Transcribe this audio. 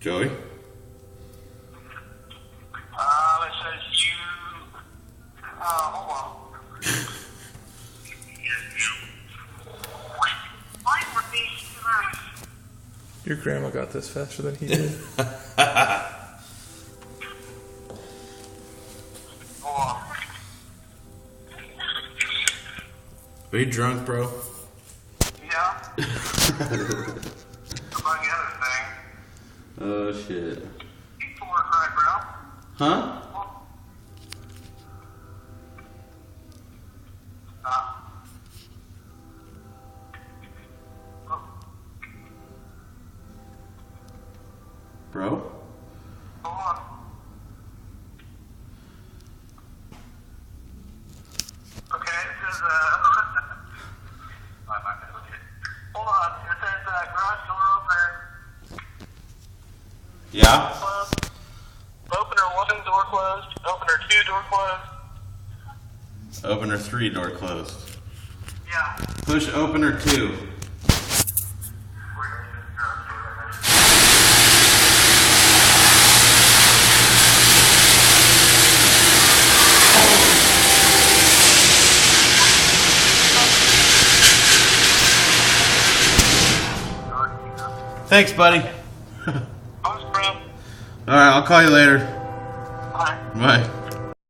Joey? It says you. Hold on. Your grandma got this faster than he did. Hold on. Are you drunk, bro? Yeah. About the other thing. Oh, shit. Keep to work right, bro. Huh? Bro? Hold on. Okay, it says, hold on, it says, garage door opener. Yeah? Closed. Opener 1, door closed. Opener 2, door closed. Opener 3, door closed. Yeah. Push opener 2. Thanks, buddy. Thanks, bro. Alright, I'll call you later. Bye. Bye.